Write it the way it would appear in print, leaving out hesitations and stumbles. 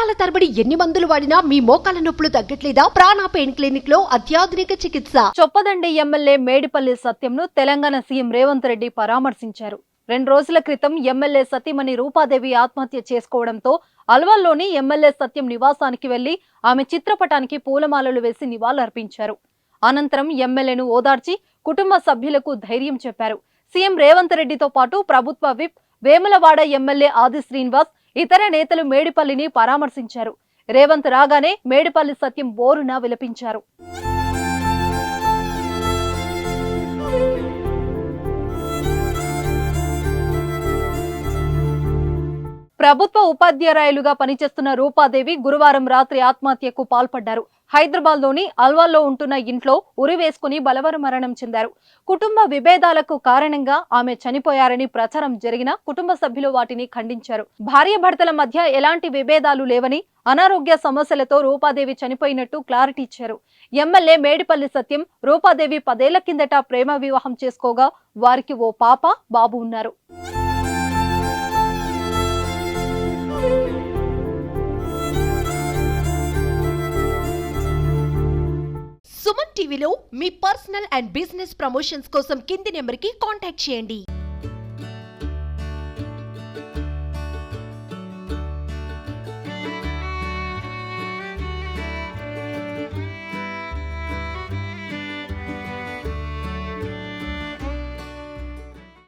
సంవత్సరాల తరబడి ఎన్ని మందులు వాడినా మీ మోకాల నొప్పులు తగ్గట్లేదా? ప్రాణ పెయిన్ క్లినిక్ లో అత్యాధునిక చికిత్స. చొప్పదండి ఎమ్మెల్యే మేడిపల్లి సత్యంను తెలంగాణ సీఎం రేవంత్ రెడ్డి పరామర్శించారు. 2 రోజుల క్రితం ఎమ్మెల్యే సతీమణి రూపాదేవి ఆత్మహత్య చేసుకోవడంతో అల్వాల్లోని ఎమ్మెల్యే సత్యం నివాసానికి వెళ్లి ఆమె చిత్రపటానికి పూలమాలలు వేసి నివాళులర్పించారు. అనంతరం ఎమ్మెల్యేను ఓదార్చి కుటుంబ సభ్యులకు ధైర్యం చెప్పారు. సీఎం రేవంత్ రెడ్డితో పాటు ప్రభుత్వ విప్ వేములవాడ ఎమ్మెల్యే ఆది శ్రీనివాస్ ఇతర నేతలు మేడిపల్లిని పరామర్శించారు. రేవంత్ రాగానే మేడిపల్లి సత్యం బోరున విలపించారు. ప్రభుత్వ ఉపాధ్యాయులుగా పనిచేస్తున్న రూపాదేవి గురువారం రాత్రి ఆత్మహత్యకు పాల్పడ్డారు. హైదరాబాద్లోని అల్వాల్లో ఉంటున్న ఇంట్లో ఉరివేసుకుని బలవరమరణం చెందారు. కుటుంబ విభేదాలకు కారణంగా ఆమె చనిపోయారని ప్రచారం జరిగిన కుటుంబ సభ్యులు వాటిని ఖండించారు. భార్యాభర్తల మధ్య ఎలాంటి విభేదాలు లేవని, అనారోగ్య సమస్యలతో రూపాదేవి చనిపోయినట్టు క్లారిటీ ఇచ్చారు. ఎమ్మెల్యే మేడిపల్లి సత్యం రూపాదేవి 10 ఏళ్ల కిందట ప్రేమ వివాహం చేసుకోగా వారికి ఓ పాప, బాబు ఉన్నారు. సుమన్ టీవీలో మీ పర్సనల్ అండ్ బిజినెస్ ప్రమోషన్స్ కోసం కింది నెంబర్కి కాంటాక్ట్ చేయండి.